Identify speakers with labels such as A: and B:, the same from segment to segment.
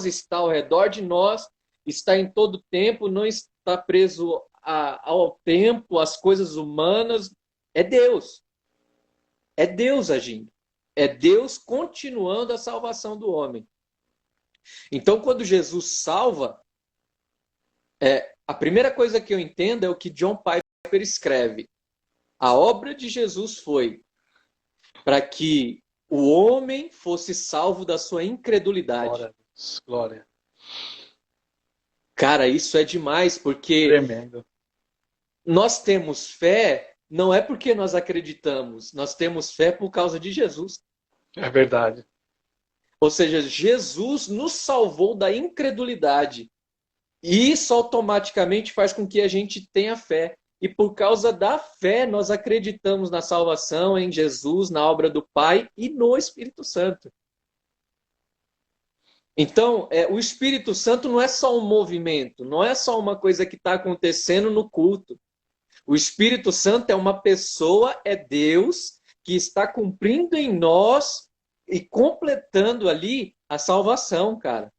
A: nós, está ao redor de nós, está em todo tempo, não está preso ao tempo, às coisas humanas. É Deus. É Deus agindo. É Deus continuando a salvação do homem. Então, quando Jesus salva, a primeira coisa que eu entendo é o que John Piper escreve. A obra de Jesus foi para que o homem fosse salvo da sua incredulidade.
B: Glória a Deus. Glória.
A: Cara, isso é demais, porque
B: Tremendo.
A: nós temos fé, não é porque nós acreditamos, nós temos fé por causa de Jesus.
B: É verdade.
A: Ou seja, Jesus nos salvou da incredulidade. E isso automaticamente faz com que a gente tenha fé. E por causa da fé, nós acreditamos na salvação, em Jesus, na obra do Pai e no Espírito Santo. Então, o Espírito Santo não é só um movimento, não é só uma coisa que está acontecendo no culto. O Espírito Santo é uma pessoa, é Deus, que está cumprindo em nós e completando ali a salvação, cara.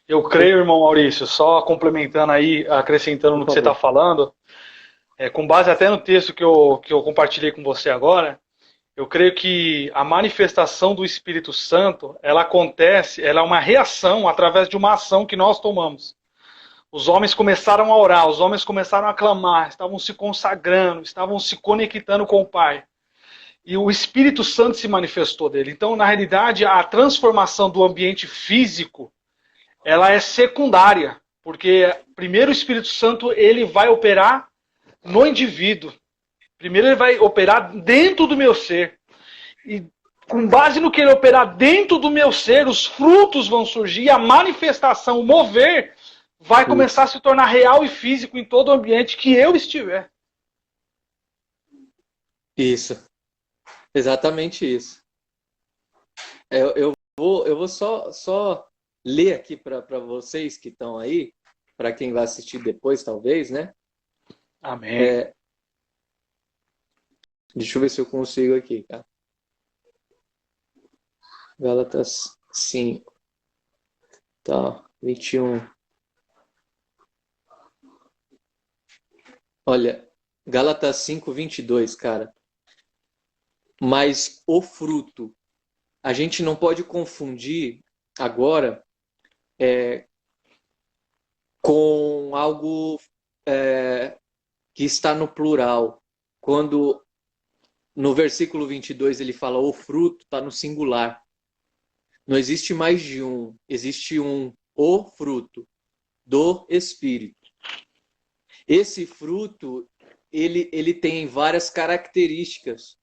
B: Eu creio, irmão Maurício, só complementando aí, acrescentando no que você está falando, com base até no texto que eu compartilhei com você agora, eu creio que a manifestação do Espírito Santo, ela acontece, ela é uma reação através de uma ação que nós tomamos. Os homens começaram a orar, os homens começaram a clamar, estavam se consagrando, estavam se conectando com o Pai. E o Espírito Santo se manifestou dele. Então, na realidade, a transformação do ambiente físico, ela é secundária, porque primeiro o Espírito Santo ele vai operar no indivíduo. Primeiro ele vai operar dentro do meu ser. E com base no que ele operar dentro do meu ser, os frutos vão surgir, a manifestação, o mover, vai começar a se tornar real e físico em todo o ambiente que eu estiver.
A: Isso. Exatamente isso. Eu vou só ler aqui para vocês que estão aí, para quem vai assistir depois, talvez, né?
B: Amém.
A: Deixa eu ver se eu consigo aqui, cara. Gálatas 5. Tá, 21. Olha, Gálatas 5, 22, cara. Mas o fruto, a gente não pode confundir agora com algo que está no plural. Quando no versículo 22 ele fala o fruto, está no singular. Não existe mais de um, existe o fruto do Espírito. Esse fruto, ele tem várias características.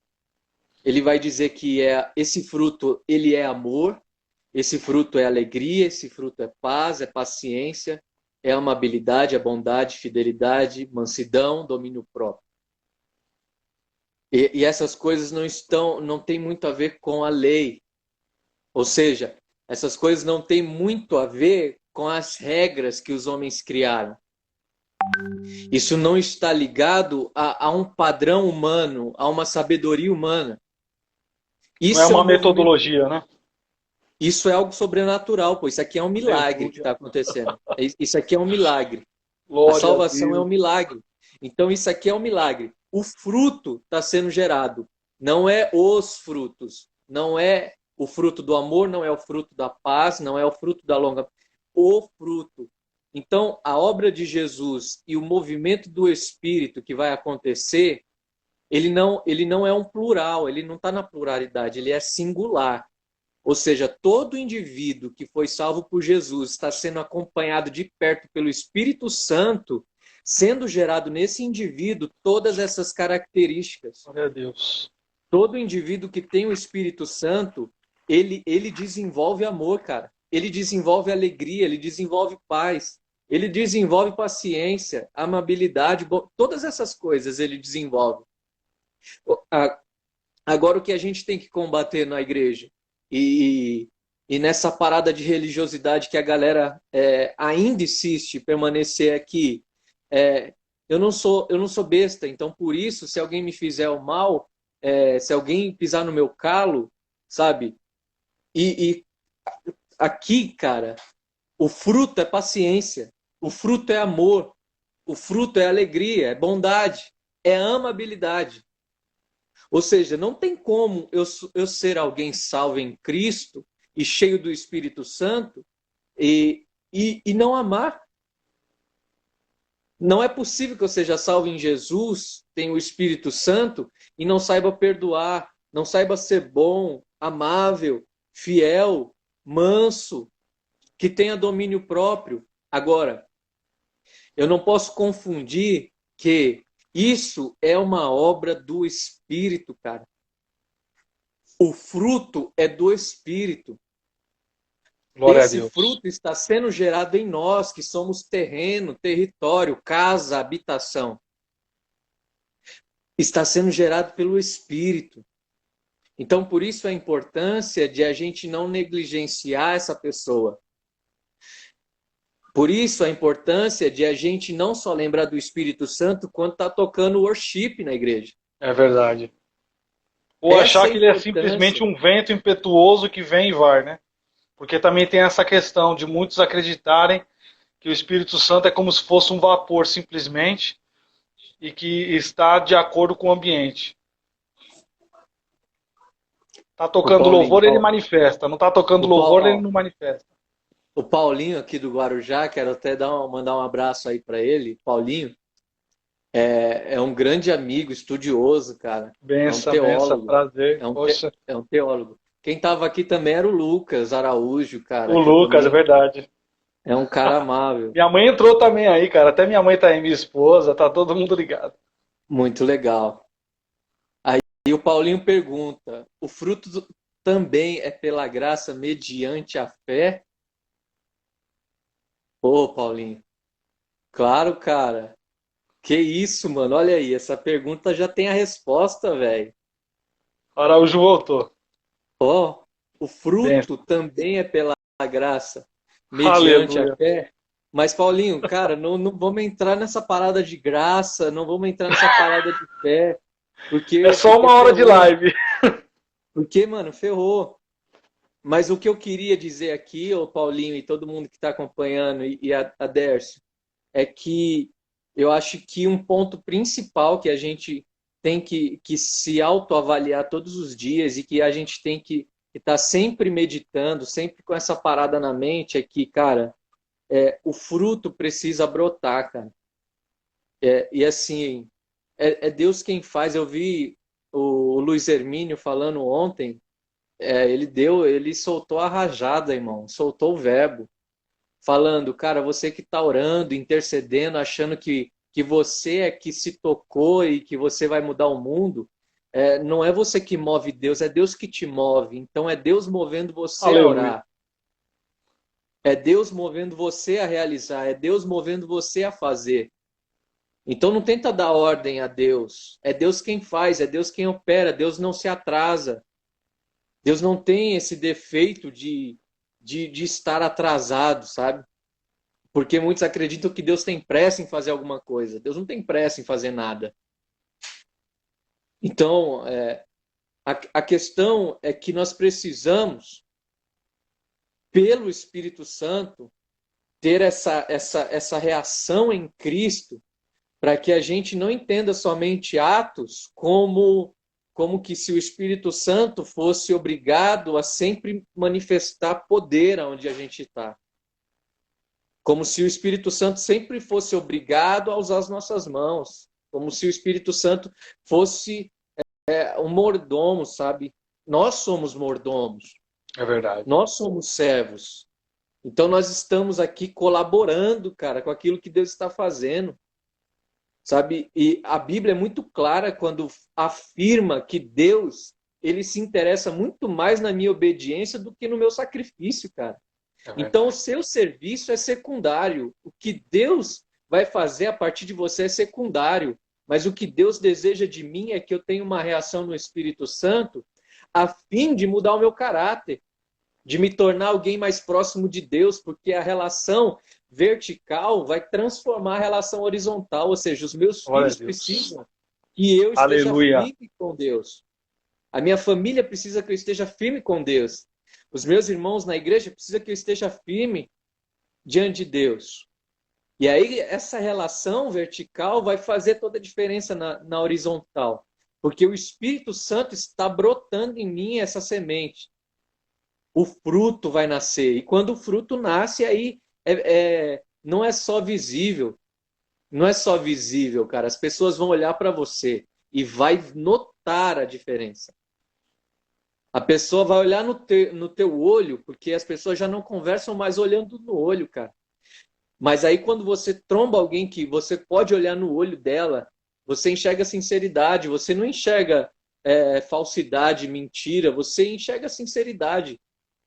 A: Ele vai dizer que esse fruto, ele é amor, esse fruto é alegria, esse fruto é paz, é paciência, é amabilidade, é bondade, fidelidade, mansidão, domínio próprio. E essas coisas não têm muito a ver com a lei. Ou seja, essas coisas não têm muito a ver com as regras que os homens criaram. Isso não está ligado a um padrão humano, a uma sabedoria humana. Isso
B: não é uma metodologia, né?
A: Isso é algo sobrenatural, pô. Isso aqui é um milagre que está acontecendo. Isso aqui é um milagre. A salvação é um milagre. Então, isso aqui é um milagre. O fruto está sendo gerado. Não é os frutos. Não é o fruto do amor, não é o fruto da paz, não é o fruto da longa. O fruto. Então, a obra de Jesus e o movimento do Espírito que vai acontecer, ele não é um plural, ele não está na pluralidade, ele é singular. Ou seja, todo indivíduo que foi salvo por Jesus está sendo acompanhado de perto pelo Espírito Santo, sendo gerado nesse indivíduo todas essas características.
B: Glória a Deus.
A: Todo indivíduo que tem o Espírito Santo, ele desenvolve amor, cara. Ele desenvolve alegria, ele desenvolve paz, ele desenvolve paciência, amabilidade, todas essas coisas ele desenvolve. Agora, o que a gente tem que combater na igreja e nessa parada de religiosidade que a galera ainda insiste em permanecer aqui, eu não sou besta, então por isso, se alguém me fizer o mal, se alguém pisar no meu calo, sabe? E aqui, cara, o fruto é paciência, o fruto é amor, o fruto é alegria, é bondade, é amabilidade. Ou seja, não tem como eu ser alguém salvo em Cristo e cheio do Espírito Santo e não amar. Não é possível que eu seja salvo em Jesus, tenha o Espírito Santo e não saiba perdoar, não saiba ser bom, amável, fiel, manso, que tenha domínio próprio. Agora, eu não posso confundir que isso é uma obra do Espírito, cara. O fruto é do Espírito.
B: Glória a
A: Esse
B: Deus.
A: fruto está sendo gerado em nós, que somos terreno, território, casa, habitação. Está sendo gerado pelo Espírito. Então, por isso a importância de a gente não negligenciar essa pessoa. Por isso a importância de a gente não só lembrar do Espírito Santo quando está tocando worship na igreja.
B: É verdade. Ou achar que ele é simplesmente um vento impetuoso que vem e vai, né? Porque também tem essa questão de muitos acreditarem que o Espírito Santo é como se fosse um vapor simplesmente e que está de acordo com o ambiente. Tá tocando louvor, ele manifesta. Não tá tocando louvor, ele não manifesta.
A: O Paulinho aqui do Guarujá, quero até mandar um abraço aí para ele. Paulinho é um grande amigo, estudioso, cara.
B: Benção,
A: é um teólogo.
B: benção, prazer.
A: É um teólogo. Quem estava aqui também era o Lucas Araújo, cara.
B: O Lucas, é verdade.
A: É um cara amável.
B: Minha mãe entrou também aí, cara. Até minha mãe tá aí, minha esposa, tá todo mundo ligado.
A: Muito legal. Aí o Paulinho pergunta: o fruto também é pela graça mediante a fé? Pô, Paulinho. Claro, cara. Que isso, mano. Olha aí, essa pergunta já tem a resposta, velho.
B: Araújo voltou.
A: Ó, o fruto também é pela graça mediante a fé. Mas, Paulinho, cara, não vamos entrar nessa parada de graça, não vamos entrar nessa parada de fé. Porque,
B: é só uma hora de live.
A: Porque, mano, ferrou. Mas o que eu queria dizer aqui, ô Paulinho e todo mundo que está acompanhando, e a Dércio, é que eu acho que um ponto principal que a gente tem que se autoavaliar todos os dias e que a gente tem que estar sempre meditando, sempre com essa parada na mente, é que, cara, o fruto precisa brotar, cara. E assim, é Deus quem faz. Eu vi o Luiz Hermínio falando ontem, ele soltou a rajada, irmão, soltou o verbo, falando, cara, você que está orando, intercedendo, achando que você é que se tocou e que você vai mudar o mundo, não é você que move Deus, é Deus que te move. Então é Deus movendo você a orar. É Deus movendo você a realizar, é Deus movendo você a fazer. Então não tenta dar ordem a Deus. É Deus quem faz, é Deus quem opera, Deus não se atrasa. Deus não tem esse defeito de estar atrasado, sabe? Porque muitos acreditam que Deus tem pressa em fazer alguma coisa. Deus não tem pressa em fazer nada. Então, a questão é que nós precisamos, pelo Espírito Santo, ter essa reação em Cristo, para que a gente não entenda somente atos como que se o Espírito Santo fosse obrigado a sempre manifestar poder onde a gente está. Como se o Espírito Santo sempre fosse obrigado a usar as nossas mãos. Como se o Espírito Santo fosse um mordomo, sabe? Nós somos mordomos.
B: É verdade.
A: Nós somos servos. Então nós estamos aqui colaborando, cara, com aquilo que Deus está fazendo. Sabe? E a Bíblia é muito clara quando afirma que Deus, ele se interessa muito mais na minha obediência do que no meu sacrifício, cara. Então o seu serviço é secundário. O que Deus vai fazer a partir de você é secundário. Mas o que Deus deseja de mim é que eu tenha uma reação no Espírito Santo a fim de mudar o meu caráter, de me tornar alguém mais próximo de Deus, porque a relação vertical vai transformar a relação horizontal, ou seja, os meus filhos precisam que eu esteja firme com Deus. A minha família precisa que eu esteja firme com Deus. Os meus irmãos na igreja precisam que eu esteja firme diante de Deus. E aí essa relação vertical vai fazer toda a diferença na horizontal. Porque o Espírito Santo está brotando em mim essa semente. O fruto vai nascer. E quando o fruto nasce, aí não é só visível. Não é só visível, cara. As pessoas vão olhar para você e vai notar a diferença. A pessoa vai olhar no teu olho, porque as pessoas já não conversam mais olhando no olho, cara. Mas aí quando você tromba alguém que você pode olhar no olho dela, você enxerga sinceridade, você não enxerga falsidade, mentira, você enxerga sinceridade.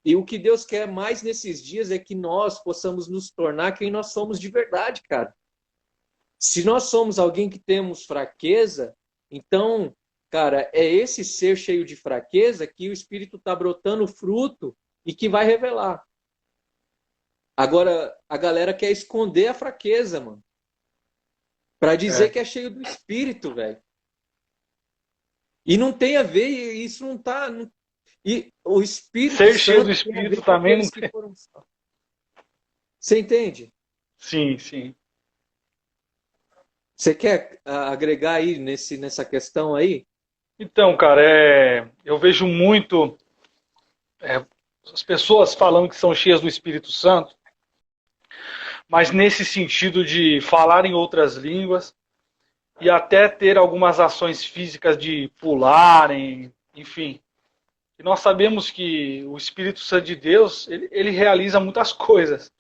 A: E o que Deus quer mais nesses dias é que nós possamos nos tornar quem nós somos de verdade, cara. Se nós somos alguém que temos fraqueza, então, cara, é esse ser cheio de fraqueza que o Espírito está brotando fruto e que vai revelar. Agora, a galera quer esconder a fraqueza, mano. Para dizer que é cheio do Espírito, velho. E não tem a ver, isso não tá... E o Espírito
B: Ser
A: Santo
B: cheio do Espírito também não tem.
A: Você entende?
B: Sim, sim.
A: Você quer agregar aí nessa questão aí?
B: Então, cara, eu vejo muito as pessoas falando que são cheias do Espírito Santo, mas nesse sentido de falar em outras línguas e até ter algumas ações físicas de pularem, enfim. E nós sabemos que o Espírito Santo de Deus, ele realiza muitas coisas.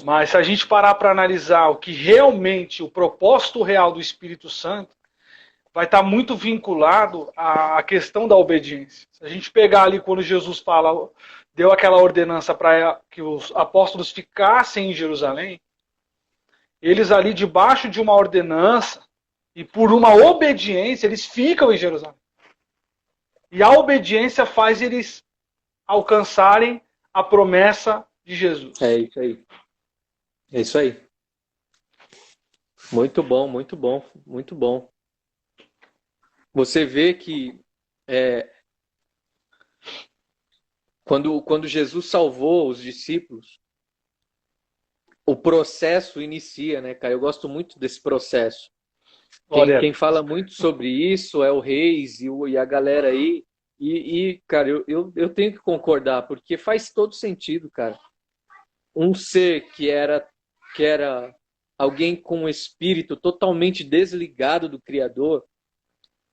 B: Mas se a gente parar para analisar o que realmente, o propósito real do Espírito Santo, vai estar muito vinculado à questão da obediência. Se a gente pegar ali quando Jesus deu aquela ordenança para que os apóstolos ficassem em Jerusalém, eles ali debaixo de uma ordenança e por uma obediência, eles ficam em Jerusalém. E a obediência faz eles alcançarem a promessa de Jesus.
A: É isso aí. É isso aí. Muito bom, muito bom, muito bom. Você vê que quando Jesus salvou os discípulos, o processo inicia, né, cara? Eu gosto muito desse processo. Quem fala muito sobre isso é o Reis e a galera aí. Cara, eu tenho que concordar, porque faz todo sentido, cara. Um ser que era alguém com um espírito totalmente desligado do Criador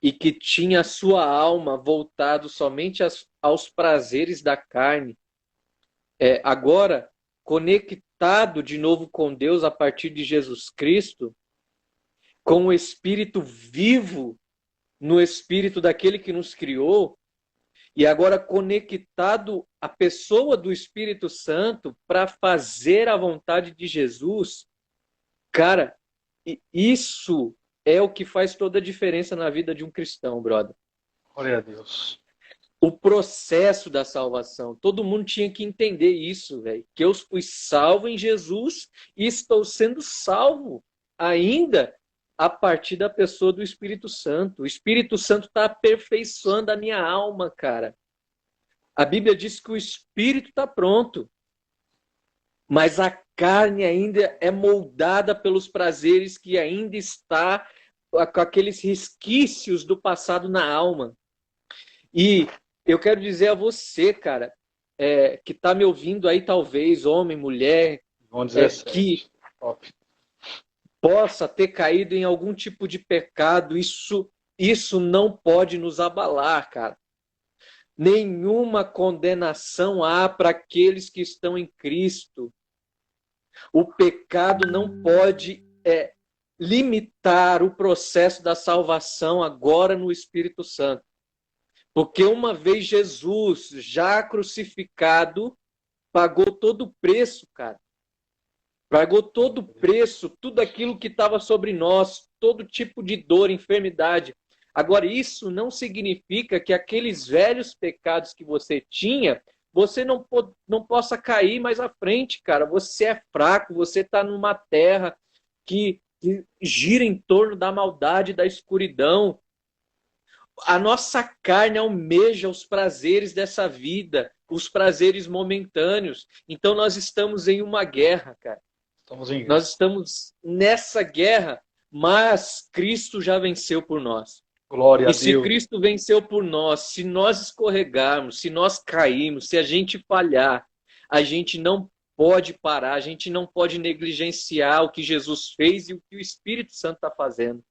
A: e que tinha a sua alma voltado somente aos prazeres da carne, agora conectado de novo com Deus a partir de Jesus Cristo, com o espírito vivo no espírito daquele que nos criou, e agora conectado à pessoa do Espírito Santo para fazer a vontade de Jesus, cara, isso é o que faz toda a diferença na vida de um cristão, brother.
B: Glória a Deus.
A: O processo da salvação. Todo mundo tinha que entender isso, velho. Que eu fui salvo em Jesus e estou sendo salvo ainda a partir da pessoa do Espírito Santo. O Espírito Santo está aperfeiçoando a minha alma, cara. A Bíblia diz que o Espírito está pronto, mas a carne ainda é moldada pelos prazeres que ainda está com aqueles resquícios do passado na alma. E eu quero dizer a você, cara, que está me ouvindo aí, talvez, homem, mulher, que possa ter caído em algum tipo de pecado, isso não pode nos abalar, cara. Nenhuma condenação há para aqueles que estão em Cristo. O pecado não pode limitar o processo da salvação agora no Espírito Santo. Porque uma vez Jesus, já crucificado, pagou todo o preço, cara. Pagou todo o preço, tudo aquilo que estava sobre nós, todo tipo de dor, enfermidade. Agora, isso não significa que aqueles velhos pecados que você tinha, você não possa cair mais à frente, cara. Você é fraco, você está numa terra que gira em torno da maldade, da escuridão. A nossa carne almeja os prazeres dessa vida. os prazeres momentâneos. Então nós estamos em uma guerra, cara. Nós estamos nessa guerra, mas Cristo já venceu por nós.
B: Glória a
A: E
B: Deus.
A: se Cristo venceu por nós, se nós escorregarmos, se nós cairmos, se a gente falhar, a gente não pode parar, a gente não pode negligenciar o que Jesus fez e o que o Espírito Santo está fazendo.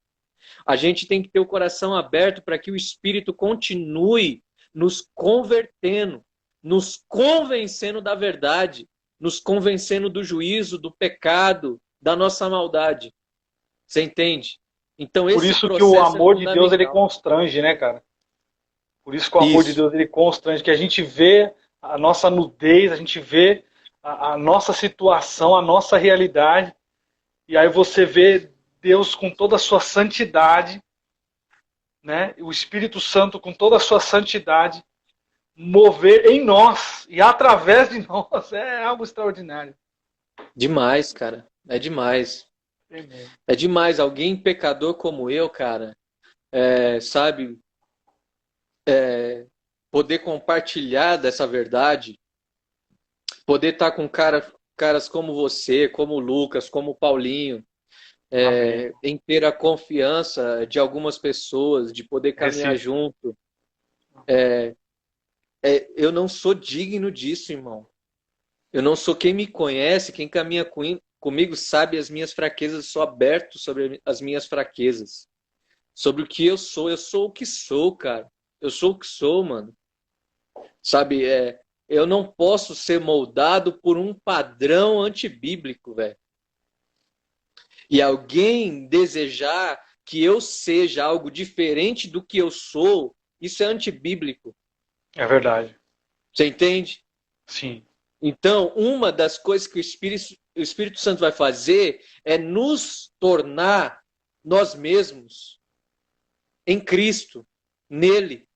A: A gente tem que ter o coração aberto para que o Espírito continue nos convertendo, nos convencendo da verdade, nos convencendo do juízo, do pecado, da nossa maldade. Você entende? Então,
B: por isso que o amor de Deus ele constrange, né, cara? Por isso que o amor de Deus ele constrange, que a gente vê a nossa nudez, a gente vê a nossa situação, a nossa realidade, e aí você vê Deus com toda a sua santidade, né? O Espírito Santo com toda a sua santidade, mover em nós e através de nós. É algo extraordinário.
A: Demais, cara. É demais. É demais. Alguém pecador como eu, cara, sabe, poder compartilhar dessa verdade, poder estar com caras como você, como o Lucas, como o Paulinho, em ter a confiança de algumas pessoas, de poder caminhar junto. Eu não sou digno disso, irmão. Eu não sou. Quem me conhece, quem caminha comigo sabe as minhas fraquezas. Eu sou aberto sobre as minhas fraquezas. Sobre o que eu sou. Eu sou o que sou, cara. Eu sou o que sou, mano. Sabe, eu não posso ser moldado por um padrão antibíblico, velho. E alguém desejar que eu seja algo diferente do que eu sou, isso é antibíblico.
B: É verdade.
A: Você entende?
B: Sim.
A: Então, uma das coisas que o Espírito Santo vai fazer é nos tornar nós mesmos em Cristo, nele.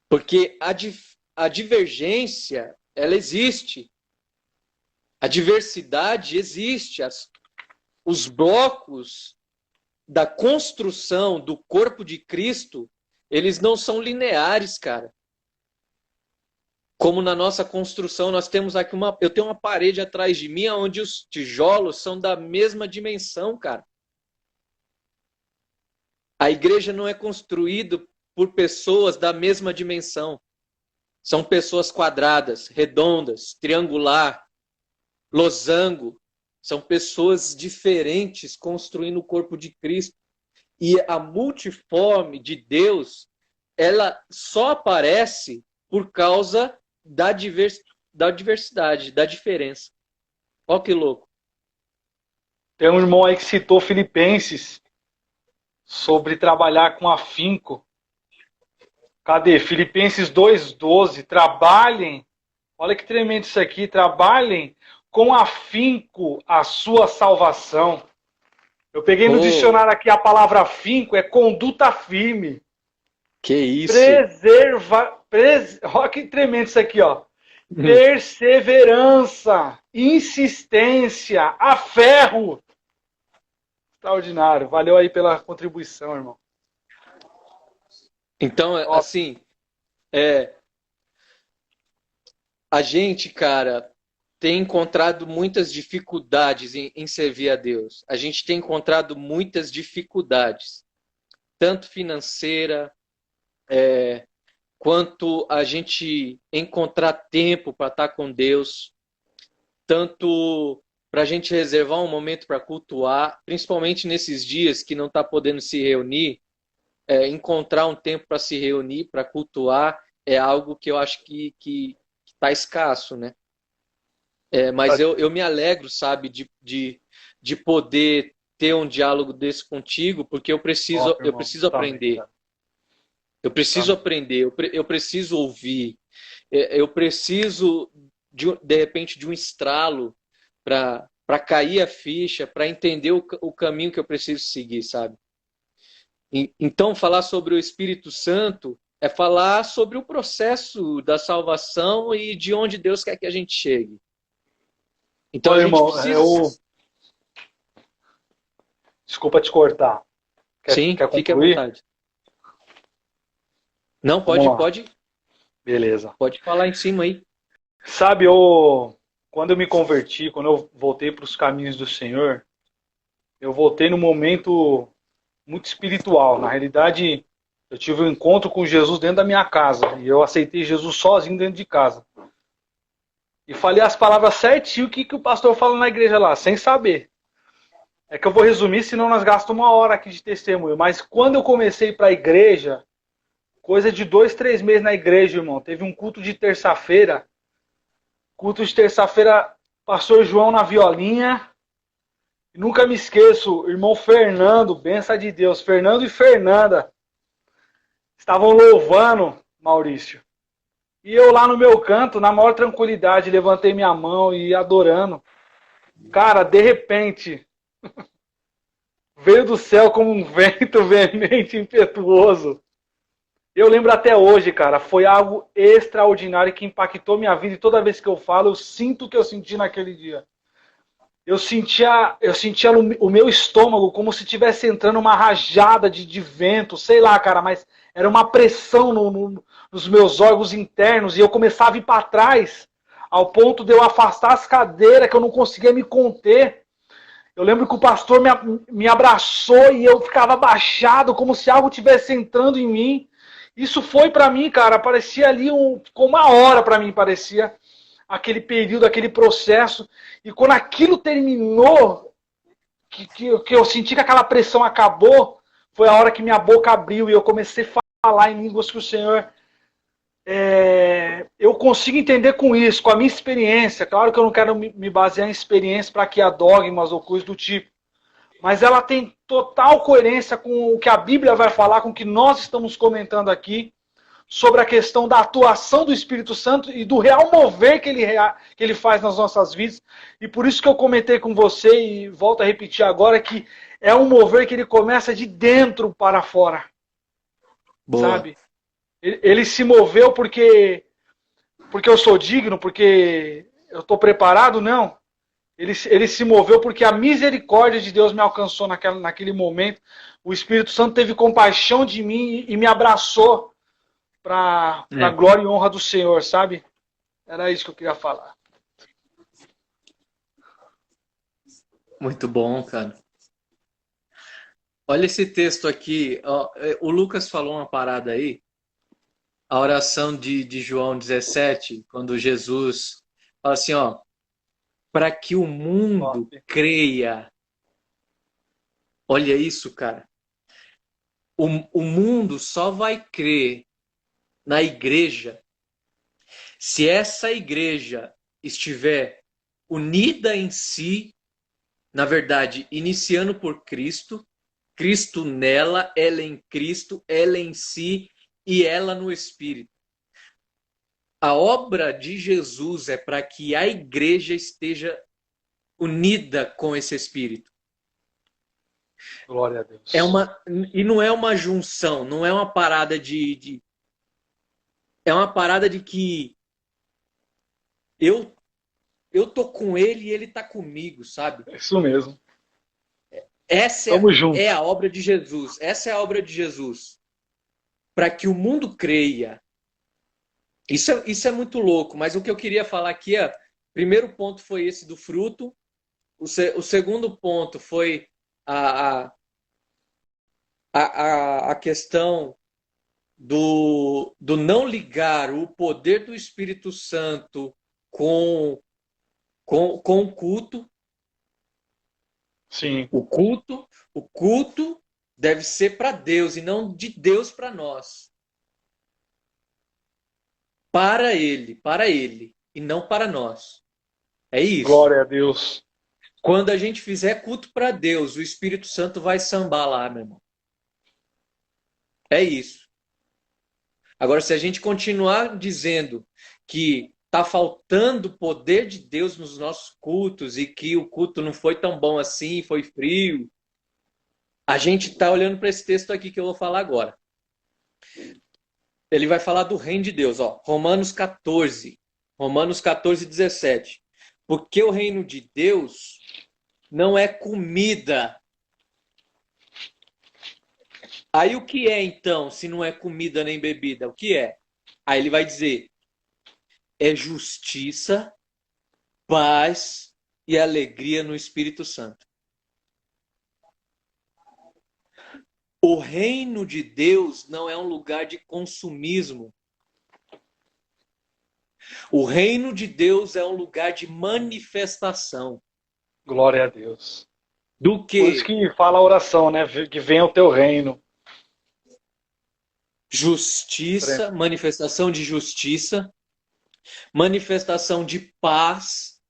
A: Porque a divergência, ela existe. A diversidade existe. Os blocos da construção do corpo de Cristo, eles não são lineares, cara. Como na nossa construção, nós temos aqui eu tenho uma parede atrás de mim onde os tijolos são da mesma dimensão, cara. A igreja não é construída por pessoas da mesma dimensão. São pessoas quadradas, redondas, triangular, losango. São pessoas diferentes construindo o corpo de Cristo. E a multiforme de Deus, ela só aparece por causa da diversidade, da diferença. Olha que louco.
B: Tem um irmão aí que citou Filipenses sobre trabalhar com afinco. Cadê? Filipenses 2,12. Trabalhem, olha que tremendo isso aqui, trabalhem com afinco a sua salvação. Eu peguei no dicionário aqui a palavra afinco, é conduta firme.
A: Que isso?
B: Olha que tremendo isso aqui, ó. Perseverança, insistência, aferro. Extraordinário. Valeu aí pela contribuição, irmão.
A: Então, assim, a gente, cara, tem encontrado muitas dificuldades em servir a Deus. A gente tem encontrado muitas dificuldades, tanto financeira, quanto a gente encontrar tempo para estar com Deus, tanto para a gente reservar um momento para cultuar, principalmente nesses dias que não está podendo se reunir, encontrar um tempo para se reunir, para cultuar, é algo que eu acho que está escasso, né? Mas eu me alegro, sabe, de poder ter um diálogo desse contigo, porque eu preciso aprender. Eu preciso aprender, eu preciso ouvir, eu preciso, de repente, de um estralo para cair a ficha, para entender o caminho que eu preciso seguir, sabe? Então, falar sobre o Espírito Santo é falar sobre o processo da salvação e de onde Deus quer que a gente chegue. Então, a gente precisa...
B: Desculpa te cortar.
A: Sim, fique à vontade. Não, pode.
B: Beleza.
A: Pode falar em cima aí.
B: Sabe, quando eu me converti, quando eu voltei para os caminhos do Senhor, eu voltei num momento muito espiritual. Na realidade, eu tive um encontro com Jesus dentro da minha casa. E eu aceitei Jesus sozinho dentro de casa. E falei as palavras certinho, o que o pastor fala na igreja lá, sem saber. É que eu vou resumir, senão nós gastamos 1 hora aqui de testemunho. Mas quando eu comecei para a igreja, coisa de 2, 3 meses na igreja, irmão, teve um culto de terça-feira. Culto de terça-feira, pastor João na violinha. Nunca me esqueço, irmão Fernando, benção de Deus. Fernando e Fernanda estavam louvando, Maurício. E eu lá no meu canto, na maior tranquilidade, levantei minha mão e ia adorando. Cara, de repente, veio do céu como um vento veemente, impetuoso. Eu lembro até hoje, cara, foi algo extraordinário que impactou minha vida. E toda vez que eu falo, eu sinto o que eu senti naquele dia. Eu sentia o meu estômago como se estivesse entrando uma rajada de vento, sei lá, cara, mas era uma pressão nos meus órgãos internos e eu começava a ir para trás, ao ponto de eu afastar as cadeiras, que eu não conseguia me conter. Eu lembro que o pastor me abraçou e eu ficava abaixado, como se algo estivesse entrando em mim. Isso foi para mim, cara, parecia ali ficou 1 hora para mim, parecia aquele período, aquele processo. E quando aquilo terminou, que eu senti que aquela pressão acabou, foi a hora que minha boca abriu e eu comecei a falar em línguas que o Senhor... eu consigo entender com isso, com a minha experiência. Claro que eu não quero me basear em experiência para criar dogmas ou coisas do tipo. Mas ela tem total coerência com o que a Bíblia vai falar, com o que nós estamos comentando aqui, sobre a questão da atuação do Espírito Santo e do real mover que ele faz nas nossas vidas. E por isso que eu comentei com você, e volto a repetir agora, que é um mover que ele começa de dentro para fora. Boa. Sabe? Ele se moveu porque eu sou digno, porque eu estou preparado? Não. Ele se moveu porque a misericórdia de Deus me alcançou naquele momento. O Espírito Santo teve compaixão de mim e me abraçou para a glória e honra do Senhor, sabe? Era isso que eu queria falar.
A: Muito bom, cara. Olha esse texto aqui. Ó, o Lucas falou uma parada aí. A oração de João 17, quando Jesus fala assim, ó, para que o mundo creia. Olha isso, cara. O mundo só vai crer na igreja se essa igreja estiver unida em si, na verdade, iniciando por Cristo, Cristo nela, ela em Cristo, ela em si e ela no Espírito. A obra de Jesus é para que a igreja esteja unida com esse Espírito.
B: Glória a Deus.
A: E não é uma junção, não é uma parada é uma parada de que eu tô com ele e ele tá comigo, sabe?
B: Isso mesmo.
A: Essa é a obra de Jesus. Essa é a obra de Jesus. Para que o mundo creia. Isso é muito louco, mas o que eu queria falar aqui é, primeiro ponto foi esse do fruto, o segundo ponto foi a questão do não ligar o poder do Espírito Santo com o culto.
B: Sim.
A: O culto deve ser para Deus e não de Deus para nós. Para ele e não para nós. É isso.
B: Glória a Deus.
A: Quando a gente fizer culto para Deus, o Espírito Santo vai sambar lá, meu irmão. É isso. Agora, se a gente continuar dizendo que está faltando o poder de Deus nos nossos cultos e que o culto não foi tão bom assim, foi frio, a gente está olhando para esse texto aqui que eu vou falar agora. Ele vai falar do reino de Deus, ó, Romanos 14, 17. Porque o reino de Deus não é comida. Aí o que é então, se não é comida nem bebida? O que é? Aí ele vai dizer, é justiça, paz e alegria no Espírito Santo. O reino de Deus não é um lugar de consumismo. O reino de Deus é um lugar de manifestação.
B: Glória a Deus.
A: Do que?
B: Por isso que fala a oração, né? Que venha o teu reino.
A: Justiça, manifestação de justiça, manifestação de paz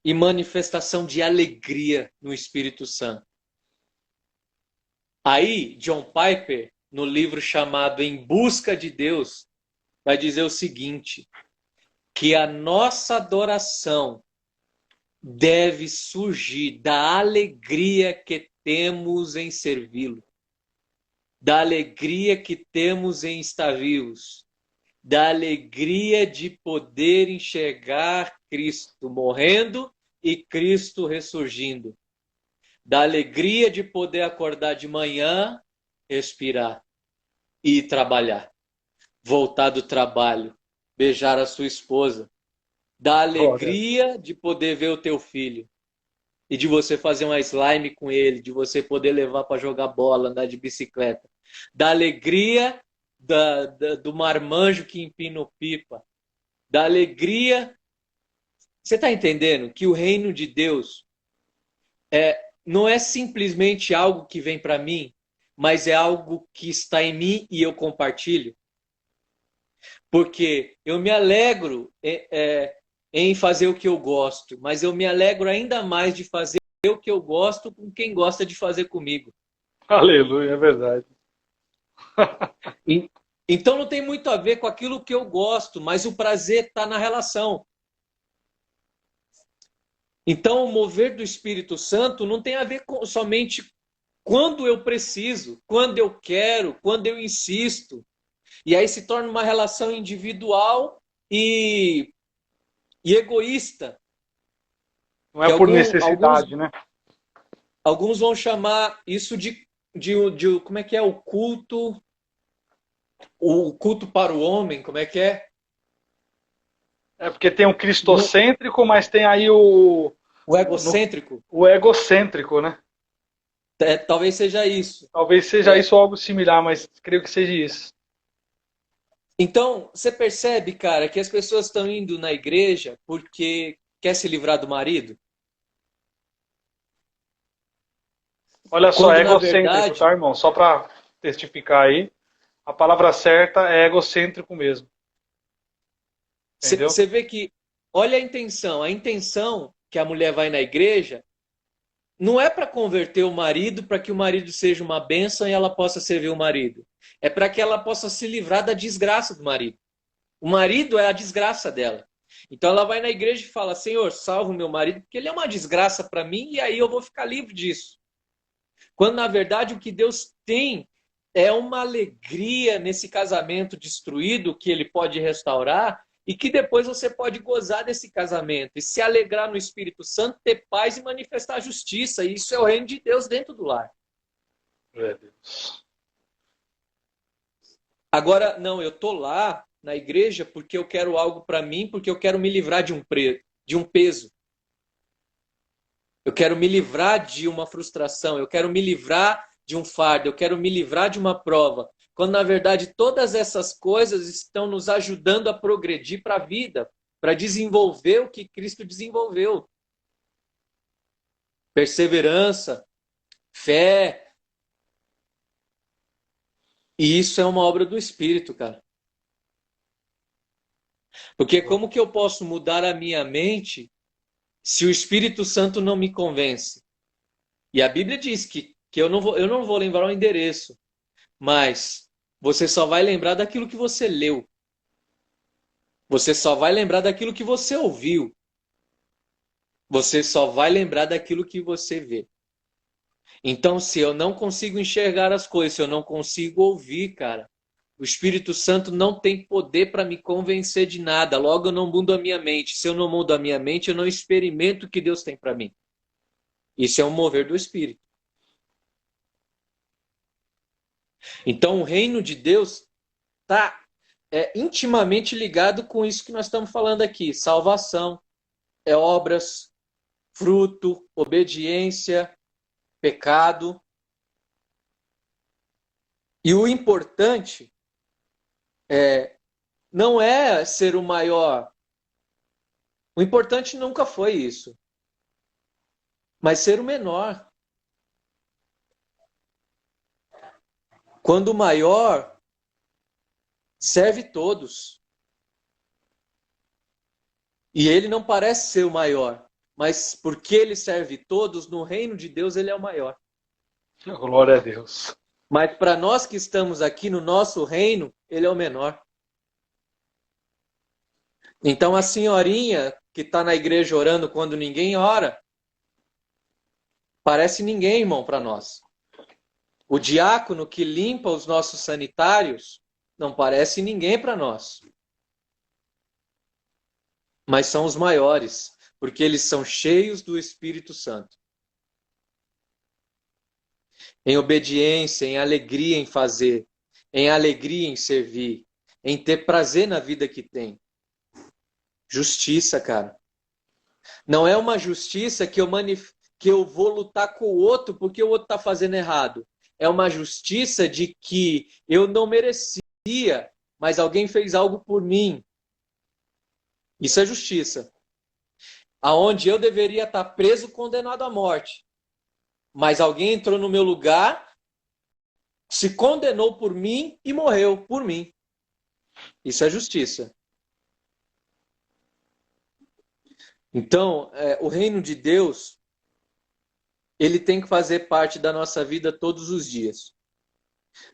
A: e manifestação de alegria no Espírito Santo. Aí, John Piper, no livro chamado Em Busca de Deus, vai dizer o seguinte, que a nossa adoração deve surgir da alegria que temos em servi-lo, da alegria que temos em estar vivos, da alegria de poder enxergar Cristo morrendo e Cristo ressurgindo, da alegria de poder acordar de manhã, respirar e ir trabalhar, voltar do trabalho, beijar a sua esposa, da alegria de poder ver o teu filho e de você fazer uma slime com ele, de você poder levar para jogar bola, andar de bicicleta, da alegria do marmanjo que empina o pipa, da alegria. Você está entendendo que o reino de Deus não é simplesmente algo que vem para mim, mas é algo que está em mim e eu compartilho? Porque eu me alegro em fazer o que eu gosto, mas eu me alegro ainda mais de fazer o que eu gosto com quem gosta de fazer comigo.
B: Aleluia, é verdade.
A: Então não tem muito a ver com aquilo que eu gosto, mas o prazer está na relação. Então o mover do Espírito Santo não tem a ver somente quando eu preciso, quando eu quero, quando eu insisto. E aí se torna uma relação individual e egoísta.
B: Não é por necessidade, né?
A: Alguns vão chamar isso de como é que é o culto para o homem, como é que é?
B: É porque tem o cristocêntrico, mas tem aí o
A: egocêntrico.
B: O egocêntrico, né?
A: Talvez seja isso.
B: Talvez seja isso ou algo similar, mas creio que seja isso.
A: Então, você percebe, cara, que as pessoas estão indo na igreja porque quer se livrar do marido?
B: Olha só, é egocêntrico, verdade, tá, irmão? Só para testificar aí, a palavra certa é egocêntrico mesmo.
A: Você vê que, olha a intenção que a mulher vai na igreja não é para converter o marido, para que o marido seja uma bênção e ela possa servir o marido. É para que ela possa se livrar da desgraça do marido. O marido é a desgraça dela. Então ela vai na igreja e fala, Senhor, salva o meu marido, porque ele é uma desgraça para mim e aí eu vou ficar livre disso. Quando, na verdade, o que Deus tem é uma alegria nesse casamento destruído que ele pode restaurar e que depois você pode gozar desse casamento e se alegrar no Espírito Santo, ter paz e manifestar justiça. E isso é o reino de Deus dentro do lar.
B: É Deus.
A: Agora, não, eu tô lá na igreja porque eu quero algo para mim, porque eu quero me livrar de um peso. Eu quero me livrar de uma frustração, eu quero me livrar de um fardo, eu quero me livrar de uma prova. Quando, na verdade, todas essas coisas estão nos ajudando a progredir para a vida, para desenvolver o que Cristo desenvolveu. Perseverança, fé. E isso é uma obra do Espírito, cara. Porque como que eu posso mudar a minha mente se o Espírito Santo não me convence? E a Bíblia diz que eu não vou lembrar o endereço, mas você só vai lembrar daquilo que você leu. Você só vai lembrar daquilo que você ouviu. Você só vai lembrar daquilo que você vê. Então, se eu não consigo enxergar as coisas, se eu não consigo ouvir, cara, o Espírito Santo não tem poder para me convencer de nada. Logo, eu não mudo a minha mente. Se eu não mudo a minha mente, eu não experimento o que Deus tem para mim. Isso é um mover do Espírito. Então, o reino de Deus está é intimamente ligado com isso que nós estamos falando aqui. Salvação, é obras, fruto, obediência, pecado. E o importante não é ser o maior. O importante nunca foi isso. Mas ser o menor. Quando o maior serve todos. E ele não parece ser o maior, mas porque ele serve todos, no reino de Deus ele é o maior.
B: Glória a Deus.
A: Mas para nós que estamos aqui no nosso reino, ele é o menor. Então a senhorinha que está na igreja orando quando ninguém ora, parece ninguém, irmão, para nós. O diácono que limpa os nossos sanitários, não parece ninguém para nós. Mas são os maiores, porque eles são cheios do Espírito Santo. Em obediência, em alegria em fazer, em alegria em servir, em ter prazer na vida que tem. Justiça, cara. Não é uma justiça que eu vou lutar com o outro porque o outro está fazendo errado. É uma justiça de que eu não merecia, mas alguém fez algo por mim. Isso é justiça. Aonde eu deveria estar preso, condenado à morte. Mas alguém entrou no meu lugar, se condenou por mim e morreu por mim. Isso é justiça. Então, o reino de Deus, ele tem que fazer parte da nossa vida todos os dias.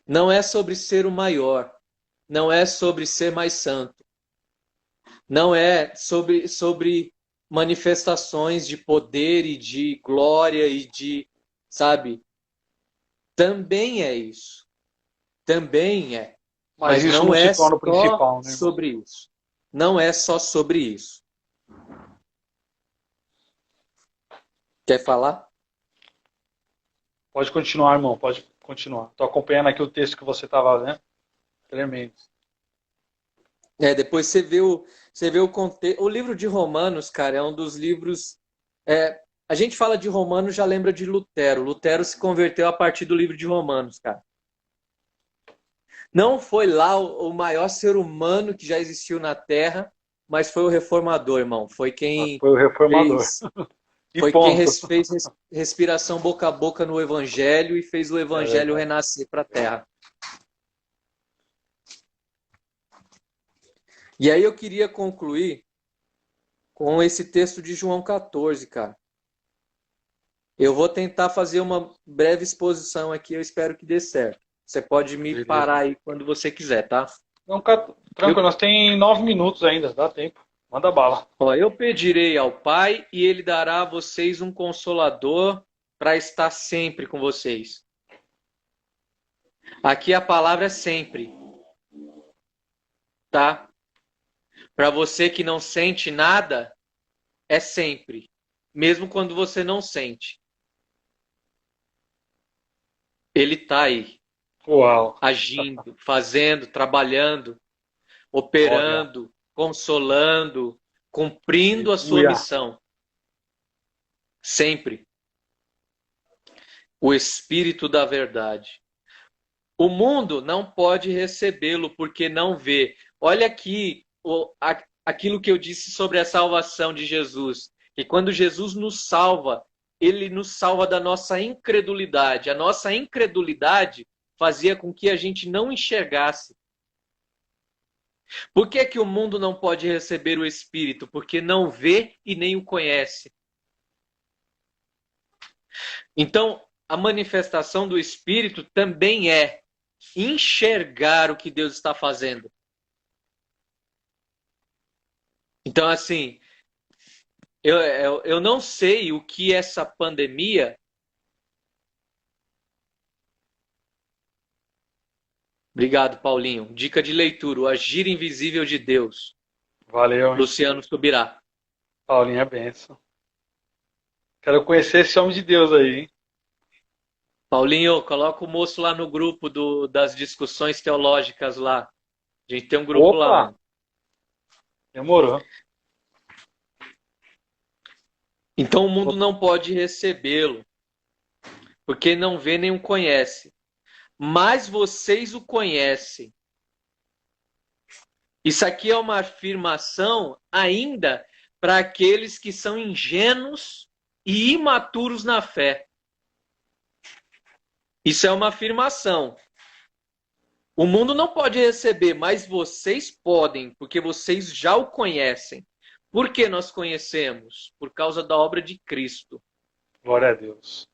A: Não é sobre ser o maior. Não é sobre ser mais santo. Não é sobre manifestações de poder e de glória e de, sabe? Também é isso. Também é. Mas
B: isso
A: não é
B: se torna
A: só
B: o principal, né,
A: sobre isso. Não é só sobre isso. Quer falar?
B: Pode continuar, irmão. Pode continuar. Estou acompanhando aqui o texto que você estava lendo. Tremendo.
A: Depois você vê o contexto. O livro de Romanos, cara, é um dos livros. A gente fala de Romanos, já lembra de Lutero. Lutero se converteu a partir do livro de Romanos, cara. Não foi lá o maior ser humano que já existiu na Terra, mas foi o reformador, irmão. Foi quem
B: foi o reformador.
A: Foi quem fez respiração boca a boca no Evangelho e fez o Evangelho renascer para a Terra. E aí eu queria concluir com esse texto de João 14, cara. Eu vou tentar fazer uma breve exposição aqui, eu espero que dê certo. Você pode me parar aí quando você quiser, tá?
B: Não, tranquilo, nós tem 9 minutos ainda, dá tempo. Manda bala.
A: Eu pedirei ao Pai e Ele dará a vocês um consolador para estar sempre com vocês. Aqui a palavra é sempre. Tá? Para você que não sente nada, é sempre. Mesmo quando você não sente. Ele está aí.
B: Uau.
A: Agindo, fazendo, trabalhando, operando, consolando, cumprindo a sua missão. Sempre. O Espírito da verdade. O mundo não pode recebê-lo porque não vê. Olha aqui aquilo que eu disse sobre a salvação de Jesus. Que quando Jesus nos salva, ele nos salva da nossa incredulidade. A nossa incredulidade fazia com que a gente não enxergasse. Por que o mundo não pode receber o Espírito? Porque não vê e nem o conhece. Então, a manifestação do Espírito também é enxergar o que Deus está fazendo. Então, assim, eu não sei o que essa pandemia... Obrigado, Paulinho. Dica de leitura, O Agir Invisível de Deus.
B: Valeu.
A: Luciano Subirá.
B: Paulinho é benção. Quero conhecer esse homem de Deus aí, hein?
A: Paulinho, coloca o moço lá no grupo das discussões teológicas lá. A gente tem um grupo lá. Mano.
B: Demorou.
A: Então o mundo não pode recebê-lo, porque não vê nem o conhece. Mas vocês o conhecem. Isso aqui é uma afirmação ainda para aqueles que são ingênuos e imaturos na fé. Isso é uma afirmação. O mundo não pode receber, mas vocês podem, porque vocês já o conhecem. Por que nós conhecemos? Por causa da obra de Cristo.
B: Glória a Deus.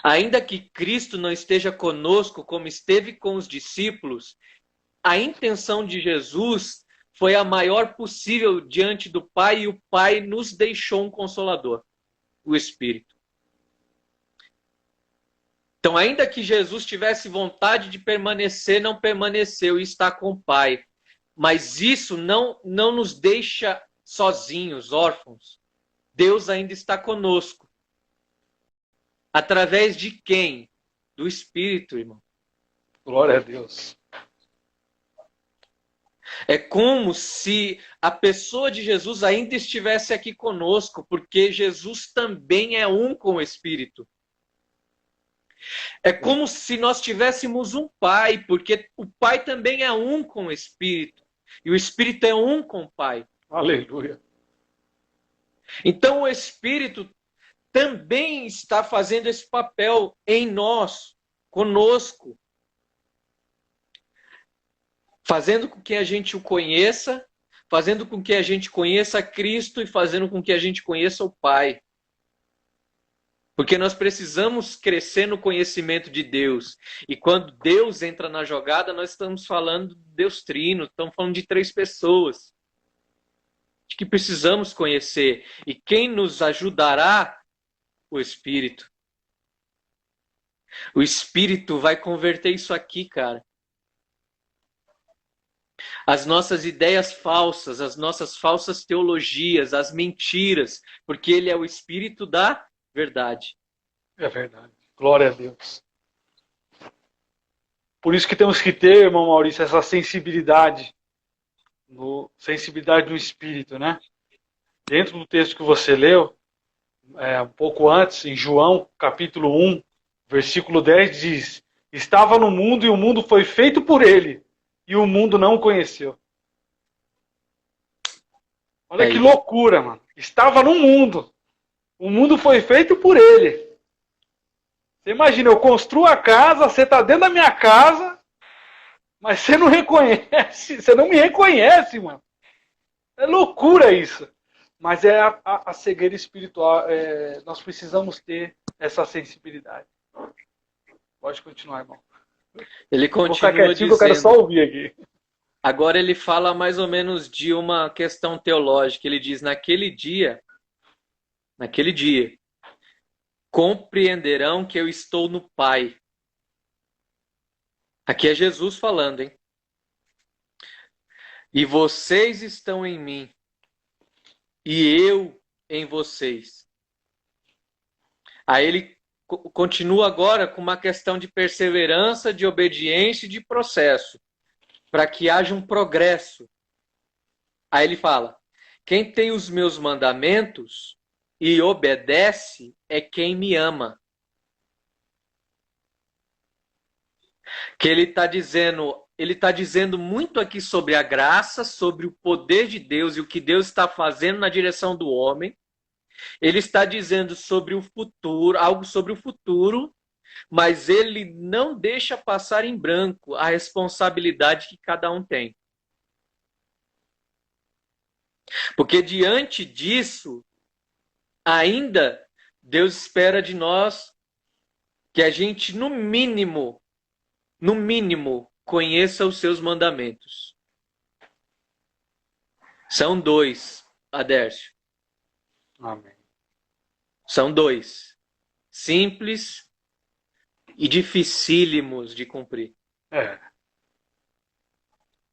A: Ainda que Cristo não esteja conosco, como esteve com os discípulos, a intenção de Jesus foi a maior possível diante do Pai, e o Pai nos deixou um Consolador, o Espírito. Então, ainda que Jesus tivesse vontade de permanecer, não permaneceu e está com o Pai. Mas isso não nos deixa sozinhos, órfãos. Deus ainda está conosco. Através de quem? Do Espírito, irmão.
B: Glória a Deus.
A: É como se a pessoa de Jesus ainda estivesse aqui conosco, porque Jesus também é um com o Espírito. É como se nós tivéssemos um Pai, porque o Pai também é um com o Espírito. E o Espírito é um com o Pai.
B: Aleluia.
A: Então o Espírito também está fazendo esse papel em nós, conosco. Fazendo com que a gente o conheça, fazendo com que a gente conheça Cristo e fazendo com que a gente conheça o Pai. Porque nós precisamos crescer no conhecimento de Deus. E quando Deus entra na jogada, nós estamos falando de Deus Trino, estamos falando de 3 pessoas. De que precisamos conhecer. E quem nos ajudará? O Espírito. O Espírito vai converter isso aqui, cara. As nossas ideias falsas, as nossas falsas teologias, as mentiras, porque ele é o Espírito da verdade.
B: É verdade. Glória a Deus. Por isso que temos que ter, irmão Maurício, essa sensibilidade. Sensibilidade do Espírito, né? Dentro do texto que você leu, um pouco antes, em João, capítulo 1, versículo 10, diz: estava no mundo e o mundo foi feito por ele, e o mundo não o conheceu. Olha que loucura, mano. Estava no mundo. O mundo foi feito por ele. Você imagina, eu construo a casa, você está dentro da minha casa, mas você não reconhece, você não me reconhece, mano. É loucura isso. Mas é a cegueira espiritual. Nós precisamos ter essa sensibilidade. Pode continuar, irmão.
A: Ele continua dizendo...
B: Eu quero só ouvir aqui.
A: Agora ele fala mais ou menos de uma questão teológica. Ele diz, naquele dia, compreenderão que eu estou no Pai. Aqui é Jesus falando, hein? E vocês estão em mim, e eu em vocês. Aí ele continua agora com uma questão de perseverança, de obediência e de processo, para que haja um progresso. Aí ele fala, quem tem os meus mandamentos e obedece é quem me ama. Que ele está dizendo muito aqui sobre a graça, sobre o poder de Deus e o que Deus está fazendo na direção do homem. Ele está dizendo sobre o futuro, algo sobre o futuro, mas ele não deixa passar em branco a responsabilidade que cada um tem. Porque diante disso, ainda Deus espera de nós que a gente, no mínimo, conheça os seus mandamentos. São 2, Adércio.
B: Amém.
A: São 2. Simples e dificílimos de cumprir.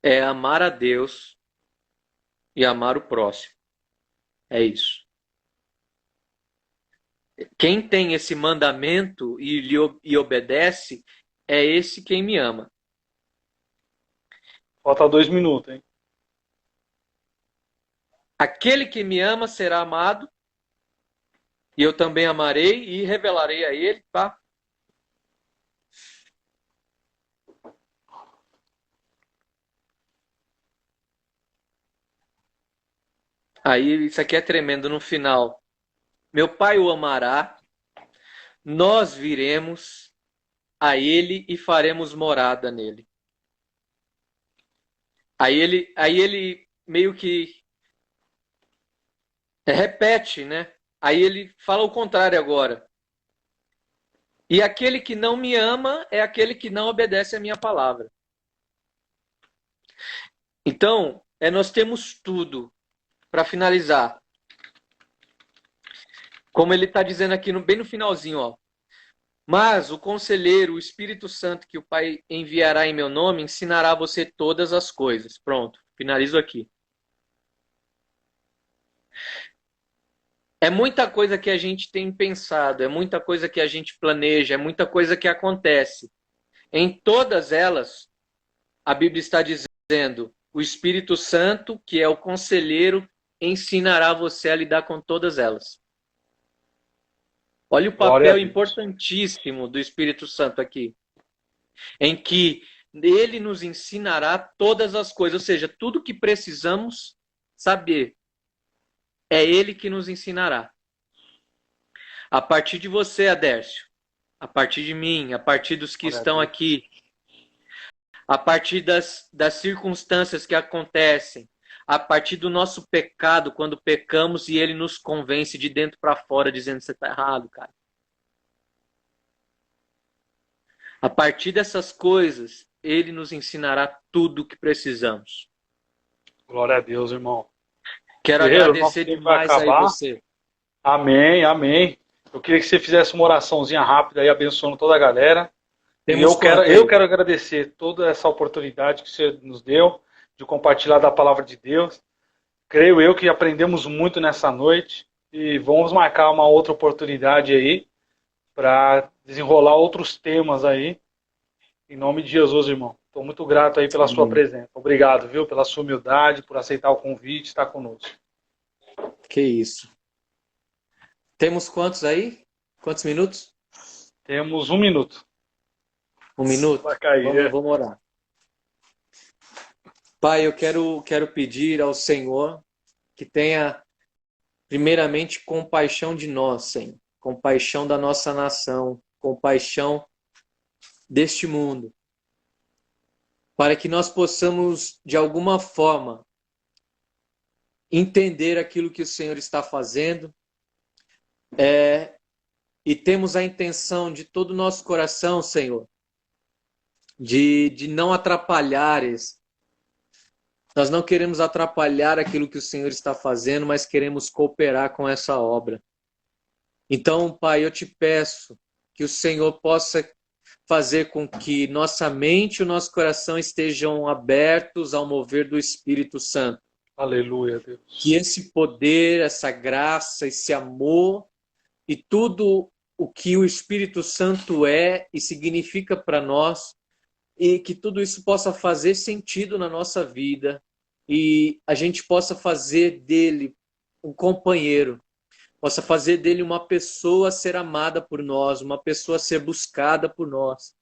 A: É amar a Deus e amar o próximo. É isso. Quem tem esse mandamento e obedece, é esse quem me ama.
B: Falta 2 minutos, hein?
A: Aquele que me ama será amado, e eu também amarei e revelarei a ele, tá? Aí, isso aqui é tremendo no final. Meu Pai o amará, nós viremos a ele e faremos morada nele. Aí ele meio que repete, né? Aí ele fala o contrário agora. E aquele que não me ama é aquele que não obedece a minha palavra. Então, nós temos tudo para finalizar. Como ele está dizendo aqui bem no finalzinho, ó. Mas o conselheiro, o Espírito Santo que o Pai enviará em meu nome, ensinará a você todas as coisas. Pronto, finalizo aqui. É muita coisa que a gente tem pensado, é muita coisa que a gente planeja, é muita coisa que acontece. Em todas elas, a Bíblia está dizendo, o Espírito Santo, que é o conselheiro, ensinará você a lidar com todas elas. Olha o papel importantíssimo do Espírito Santo aqui, em que ele nos ensinará todas as coisas, ou seja, tudo que precisamos saber, é ele que nos ensinará. A partir de você, Adércio, a partir de mim, a partir dos que estão aqui, a partir das circunstâncias que acontecem, a partir do nosso pecado, quando pecamos e ele nos convence de dentro para fora, dizendo que você está errado, cara. A partir dessas coisas, ele nos ensinará tudo o que precisamos.
B: Glória a Deus, irmão.
A: Quero agradecer demais aí você.
B: Amém, amém. Eu queria que você fizesse uma oraçãozinha rápida aí, abençoando toda a galera. E eu quero agradecer toda essa oportunidade que você nos deu de compartilhar da palavra de Deus. Creio eu que aprendemos muito nessa noite e vamos marcar uma outra oportunidade aí para desenrolar outros temas aí. Em nome de Jesus, irmão. Estou muito grato aí pela sua presença. Obrigado, viu? Pela sua humildade, por aceitar o convite e estar conosco.
A: Que isso. Temos quantos aí? Quantos minutos?
B: Temos 1 minuto.
A: 1 minuto? Vamos orar. Pai, eu quero pedir ao Senhor que tenha primeiramente compaixão de nós, Senhor. Compaixão da nossa nação. Compaixão deste mundo. Para que nós possamos, de alguma forma, entender aquilo que o Senhor está fazendo. E temos a intenção de todo o nosso coração, Senhor, de não atrapalhares. Nós não queremos atrapalhar aquilo que o Senhor está fazendo, mas queremos cooperar com essa obra. Então, Pai, eu te peço que o Senhor possa fazer com que nossa mente e o nosso coração estejam abertos ao mover do Espírito Santo.
B: Aleluia, Deus.
A: Que esse poder, essa graça, esse amor e tudo o que o Espírito Santo é e significa para nós, e que tudo isso possa fazer sentido na nossa vida e a gente possa fazer dele um companheiro, possa fazer dele uma pessoa a ser amada por nós, uma pessoa a ser buscada por nós.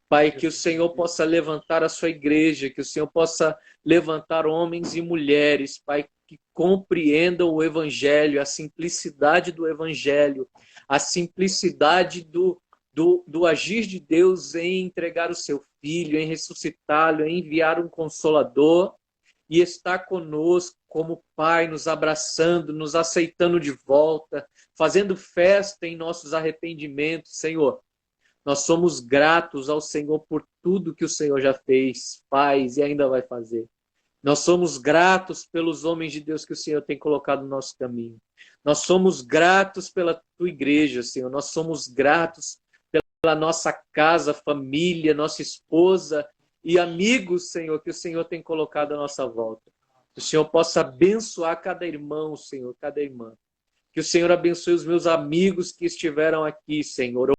A: Pai, que o Senhor possa levantar a sua igreja, que o Senhor possa levantar homens e mulheres, Pai, que compreendam o Evangelho, a simplicidade do Evangelho, a simplicidade do agir de Deus em entregar o seu Filho, em ressuscitá-lo, em enviar um Consolador e estar conosco como Pai, nos abraçando, nos aceitando de volta, fazendo festa em nossos arrependimentos, Senhor. Nós somos gratos ao Senhor por tudo que o Senhor já fez, faz e ainda vai fazer. Nós somos gratos pelos homens de Deus que o Senhor tem colocado no nosso caminho. Nós somos gratos pela tua igreja, Senhor. Nós somos gratos pela nossa casa, família, nossa esposa e amigos, Senhor, que o Senhor tem colocado à nossa volta. Que o Senhor possa abençoar cada irmão, Senhor, cada irmã. Que o Senhor abençoe os meus amigos que estiveram aqui, Senhor,